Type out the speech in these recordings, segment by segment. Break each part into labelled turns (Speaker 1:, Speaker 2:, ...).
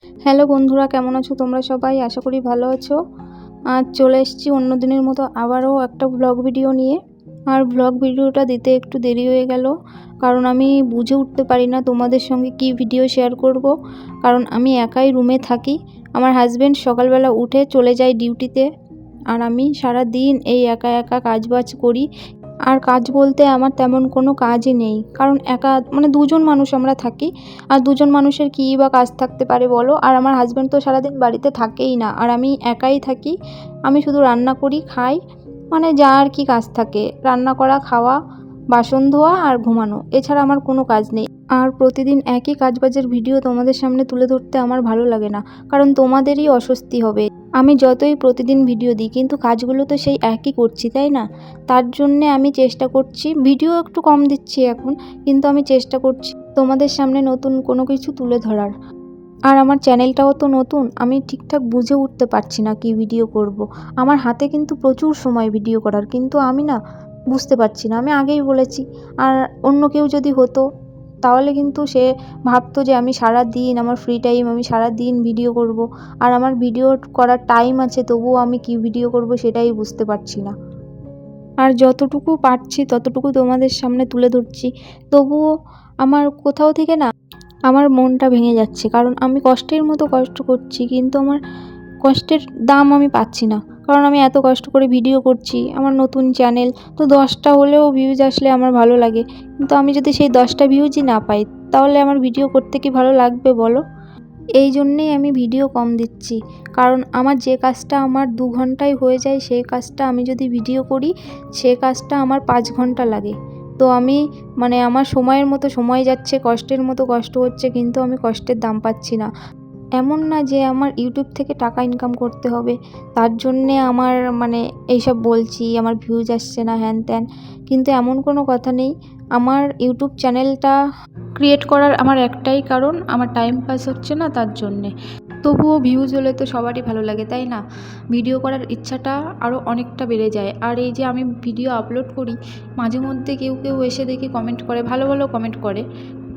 Speaker 1: Hello বন্ধুরা, কেমন আছো তোমরা সবাই? আশা করি ভালো আছো। আজ চলে এসেছি অন্য দিনের মতো আবারও একটা ব্লগ ভিডিও নিয়ে। আর ব্লগ ভিডিওটা দিতে একটু দেরি হয়ে গেল, কারণ আমি বুঝে উঠতে পারি না তোমাদের সঙ্গে কি ভিডিও শেয়ার করব। কারণ আমি একাই রুমে থাকি, আমার হাজব্যান্ড সকালবেলা উঠে চলে যায় ডিউটিতে, আর আমি সারা দিন এই একা একা কাজবাজ করি। আর কাজ বলতে আমার তেমন কোনো কাজই নেই, কারণ একা মানে দুজন মানুষ আমরা থাকি। আর দুজন মানুষের কী বা কাজ থাকতে পারে বলো? আর আমার হাজব্যান্ড তো সারাদিন বাড়িতে থাকেই না, আর আমি একাই থাকি। আমি শুধু রান্না করি, খাই, মানে যা আর কি কাজ থাকে, রান্না করা, খাওয়া, বাসন ধোয়া আর ঘুমানো, এছাড়া আমার কোনো কাজ নেই। আর প্রতিদিন একই কাজবাজের ভিডিও তোমাদের সামনে তুলে ধরতে আমার ভালো লাগে না, কারণ তোমাদেরই অস্বস্তি হবে। আমি যতই প্রতিদিন ভিডিও দিই, কিন্তু কাজগুলো তো সেই একই করছি, তাই না? তার জন্যে আমি চেষ্টা করছি, ভিডিও একটু কম দিচ্ছি এখন, কিন্তু আমি চেষ্টা করছি তোমাদের সামনে নতুন কোনো কিছু তুলে ধরার। আর আমার চ্যানেলটাও তো নতুন, আমি ঠিকঠাক বুঝে উঠতে পারছি না কি ভিডিও করব। আমার হাতে কিন্তু প্রচুর সময় ভিডিও করার, কিন্তু আমি না বুঝতে পারছি না। আমি আগেই বলেছি, আর অন্য কেউ যদি হতো তাহলে কিন্তু সে ভাবতো যে আমি সারা দিন, আমার ফ্রি টাইম, আমি সারা দিন ভিডিও করব। আর আমার ভিডিও করার টাইম আছে, তবুও আমি কি ভিডিও করব সেটাই বুঝতে পারছি না। আর যতটুকু পারছি ততটুকু তোমাদের সামনে তুলে ধরছি, তবুও আমার কোথাও থেকে না আমার মনটা ভেঙে যাচ্ছে, কারণ আমি কষ্টের মতো কষ্ট করছি, কিন্তু আমার কষ্টের দাম আমি পাচ্ছি না। কারণ আমি এত কষ্ট করে ভিডিও করছি, আমার নতুন চ্যানেল, তো 10টা হলেও ভিউজ আসলে আমার ভালো লাগে। কিন্তু আমি যদি সেই 10টা ভিউজই না পাই, তাহলে আমার ভিডিও করতে কি ভালো লাগবে বলো? এই জন্যেই আমি ভিডিও কম দিচ্ছি, কারণ আমার যে কাজটা আমার 2 ঘন্টায় হয়ে যায়, সেই কাজটা আমি যদি ভিডিও করি, সে কাজটা আমার 5 ঘন্টা লাগে। তো আমি মানে আমার সময়ের মতো সময় যাচ্ছে, কষ্টের মতো কষ্ট হচ্ছে, কিন্তু আমি কষ্টের দাম পাচ্ছি না। এমন না যে আমার ইউটিউব থেকে টাকা ইনকাম করতে হবে, তার জন্যে আমার মানে এইসব বলছি, আমার ভিউজ আসছে না, হ্যান ত্যান। কিন্তু এমন কোনো কথা নেই। আমার ইউটিউব চ্যানেলটা ক্রিয়েট করার আমার একটাই কারণ, আমার টাইম পাস হচ্ছে না, তার জন্যে। তবুও ভিউজ হলে তো সবারই ভালো লাগে, তাই না? ভিডিও করার ইচ্ছাটা আরও অনেকটা বেড়ে যায়। আর এই যে আমি ভিডিও আপলোড করি, মাঝে মধ্যে কেউ কেউ এসে দেখি কমেন্ট করে, ভালো ভালো কমেন্ট করে,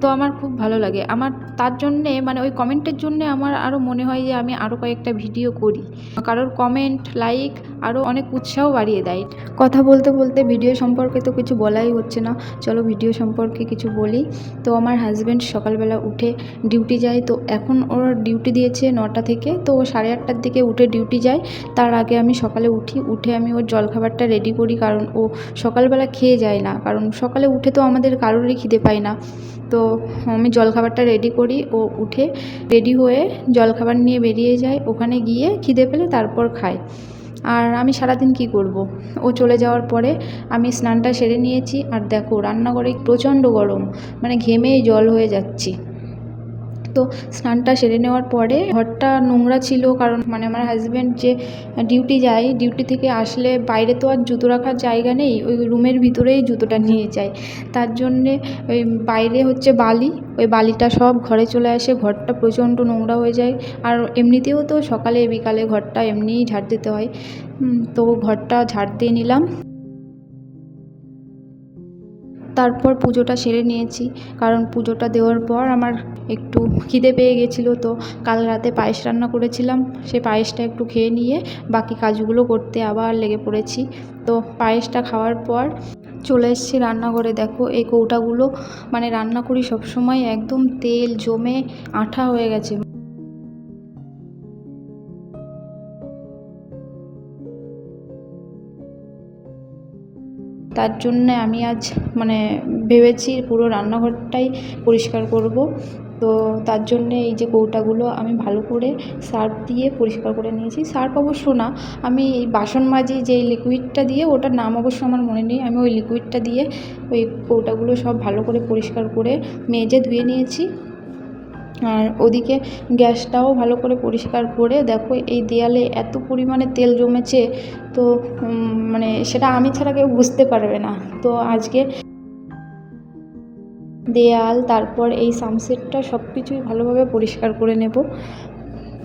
Speaker 1: তো আমার খুব ভালো লাগে। আমার তার জন্যে মানে ওই কমেন্টের জন্যে আমার আরও মনে হয় যে আমি আরও কয়েকটা ভিডিও করি। কারোর কমেন্ট, লাইক আরও অনেক উৎসাহ বাড়িয়ে দেয়। কথা বলতে বলতে ভিডিও সম্পর্কে তো কিছু বলাই হচ্ছে না, চলো ভিডিও সম্পর্কে কিছু বলি। তো আমার হাজব্যান্ড সকালবেলা উঠে ডিউটি যায়, তো এখন ওর ডিউটি দিয়েছে 9টা থেকে, তো ও 8:30টার দিকে উঠে ডিউটি যায়। তার আগে আমি সকালে উঠে আমি ওর জলখাবারটা রেডি করি, কারণ ও সকালবেলা খেয়ে যায় না, কারণ সকালে উঠে তো আমাদের কারোরই খিদে পায় না। তো আমি জলখাবারটা রেডি করি, ও উঠে রেডি হয়ে জলখাবার নিয়ে বেরিয়ে যায়, ওখানে গিয়ে খিদে পেলে তারপর খায়। আর আমি সারাদিন কি করব? ও চলে যাওয়ার পরে আমি স্নানটা সেরে নিয়েছি, আর দেখো রান্নাঘরে প্রচণ্ড গরম, মানে ঘেমেই জল হয়ে যাচ্ছি। তো স্নানটা সেরে নেওয়ার পরে ঘরটা নোংরা ছিল, কারণ মানে আমার হাজব্যান্ড যে ডিউটি যায়, ডিউটি থেকে আসলে বাইরে তো আর জুতো রাখার জায়গা নেই, ওই রুমের ভিতরেই জুতোটা নিয়ে যায়। তার জন্যে ওই বাইরে হচ্ছে বালি, ওই বালিটা সব ঘরে চলে আসে, ঘরটা প্রচণ্ড নোংরা হয়ে যায়। আর এমনিতেও তো সকালে বিকালে ঘরটা এমনিই ঝাড় দিতে হয়। তো ঘরটা ঝাড় দিয়ে নিলাম, তারপর পুজোটা সেরে নিয়েছি। কারণ পুজোটা দেওয়ার পর আমার একটু খিদে পেয়ে গেছিলো, তো কাল রাতে পায়েস রান্না করেছিলাম, সেই পায়েসটা একটু খেয়ে নিয়ে বাকি কাজগুলো করতে আবার লেগে পড়েছি। তো পায়েসটা খাওয়ার পর চলে এসেছি রান্নাঘরে। দেখো এই কৌটাগুলো মানে রান্না করি সবসময়, একদম তেল জমে আঠা হয়ে গেছে। তার জন্যে আমি আজ মানে ভেবেছি পুরো রান্নাঘরটাই পরিষ্কার করব। তো তার জন্যে এই যে কৌটাগুলো আমি ভালো করে সার্ফ দিয়ে পরিষ্কার করে নিয়েছি। সার্ফ অবশ্য না, আমি এই বাসন মাজি যেই লিকুইডটা দিয়ে, ওটার নাম অবশ্য আমার মনে নেই, আমি ওই লিকুইডটা দিয়ে ওই কৌটাগুলো সব ভালো করে পরিষ্কার করে মেজে ধুয়ে নিয়েছি। আর ওদিকে গ্যাসটাও ভালো করে পরিষ্কার করে, দেখো এই দেয়ালে এত পরিমাণে তেল জমেছে, তো মানে সেটা আমি ছাড়া কেউ বুঝতে পারবে না। তো আজকে দেয়াল, তারপর এই সানসেটটা সব কিছুই ভালোভাবে পরিষ্কার করে নেব।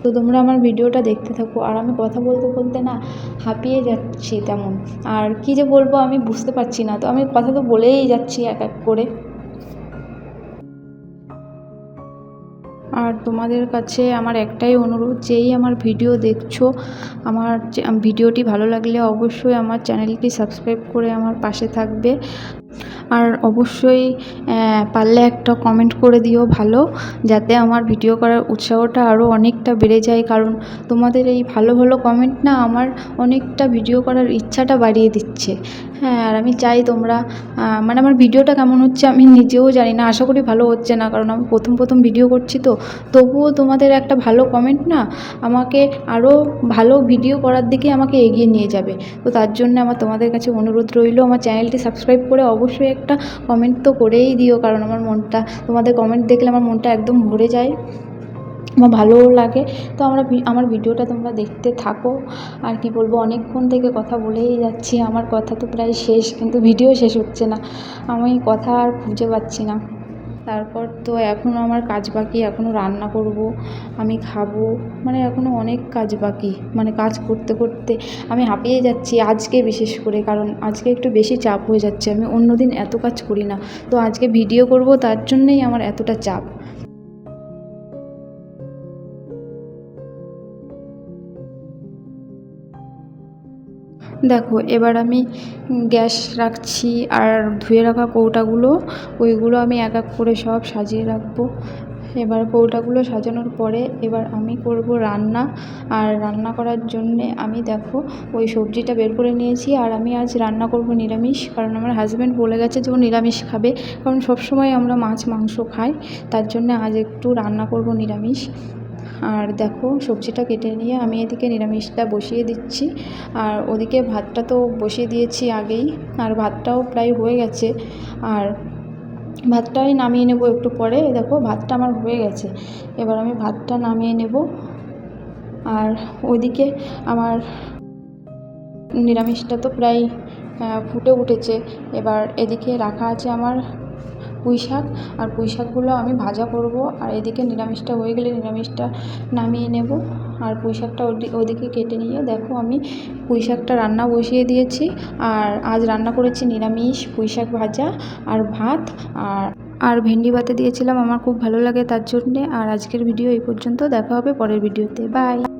Speaker 1: তো তোমরা আমার ভিডিওটা দেখতে থাকো। আর আমি কথা বলতে বলতে না হাঁপিয়ে যাচ্ছি তেমন, আর কী যে বলবো আমি বুঝতে পারছি না, তো আমি কথা তো বলেই যাচ্ছি এক এক করে। আর তোমাদের কাছে আমার একটাই অনুরোধ, যেই আমার ভিডিও দেখছো, আমার ভিডিওটি ভালো লাগলে অবশ্যই আমার চ্যানেলটি সাবস্ক্রাইব করে আমার পাশে থাকবে। আর অবশ্যই পারলে একটা কমেন্ট করে দিও ভালো, যাতে আমার ভিডিও করার উৎসাহটা আরও অনেকটা বেড়ে যায়। কারণ তোমাদের এই ভালো ভালো কমেন্ট না আমার অনেকটা ভিডিও করার ইচ্ছাটা বাড়িয়ে দিচ্ছে। হ্যাঁ, আর আমি চাই তোমরা মানে আমার ভিডিওটা কেমন হচ্ছে আমি নিজেও জানি না, আশা করি ভালো হচ্ছে না, কারণ আমি প্রথম ভিডিও করছি তো। তবুও তোমাদের একটা ভালো কমেন্ট না আমাকে আরও ভালো ভিডিও করার দিকে আমাকে এগিয়ে নিয়ে যাবে। তো তার জন্য আমার তোমাদের কাছে অনুরোধ রইল, আমার চ্যানেলটি সাবস্ক্রাইব করে অবশ্যই একটা কমেন্ট তো করেই দিও, কারণ আমার মনটা, তোমাদের কমেন্ট দেখলে আমার মনটা একদম ভরে যায়, আমার ভালোও লাগে। তো আমার ভিডিওটা তোমরা দেখতে থাকো। আর কি বলবো, অনেকক্ষণ থেকে কথা বলেই যাচ্ছি, আমার কথা তো প্রায় শেষ, কিন্তু ভিডিও শেষ হচ্ছে না, আমি কথা আর খুঁজে পাচ্ছি না। তারপর তো এখনও আমার কাজ বাকি, এখনও রান্না করব, আমি খাবো, মানে এখনও অনেক কাজ বাকি, মানে কাজ করতে করতে আমি হাঁপিয়ে যাচ্ছি আজকে বিশেষ করে, কারণ আজকে একটু বেশি চাপ হয়ে যাচ্ছে, আমি অন্যদিন এত কাজ করি না, তো আজকে ভিডিও করব তার জন্যেই আমার এতটা চাপ। দেখো, এবার আমি গ্যাস রাখছি, আর ধুয়ে রাখা কৌটাগুলো, ওইগুলো আমি এক এক করে সব সাজিয়ে রাখবো। এবার কৌটাগুলো সাজানোর পরে এবার আমি করব রান্না। আর রান্না করার জন্যে আমি দেখো ওই সবজিটা বের করে নিয়েছি, আর আমি আজ রান্না করব নিরামিষ, কারণ আমার হাজব্যান্ড বলে গেছে যে ও নিরামিষ খাবে, কারণ সবসময় আমরা মাছ মাংস খাই, তার জন্য আজ একটু রান্না করব নিরামিষ। আর দেখো সবজিটা কেটে নিয়ে আমি এদিকে নিরামিষটা বসিয়ে দিচ্ছি, আর ওদিকে ভাতটা তো বসিয়ে দিয়েছি আগেই, আর ভাতটাও প্রায় হয়ে গেছে, আর ভাতটাই নামিয়ে নেব একটু পরে। দেখো ভাতটা আমার হয়ে গেছে, এবার আমি ভাতটা নামিয়ে নেব। আর ওইদিকে আমার নিরামিষটা তো প্রায় ফুটে উঠেছে, এবার এদিকে রাখা আছে আমার পুঁই শাক, আর পুঁই শাকগুলো আমি ভাজা করব, আর এদিকে নিরামিষটা হয়ে গেলে নিরামিষটা নামিয়ে নেব। আর পুঁই শাকটা ওদিকে কেটে নিয়ে দেখো আমি পুঁই শাকটা রান্না বসিয়ে দিয়েছি, আর আজ রান্না করেছি নিরামিষ পুঁই শাক ভাজা আর ভাত, আর ভেন্ডি ভাতে দিয়েছিলাম, আমার খুব ভালো লাগে তার জন্যে। আর আজকের ভিডিও এই পর্যন্ত, দেখা হবে পরের ভিডিওতে, বাই।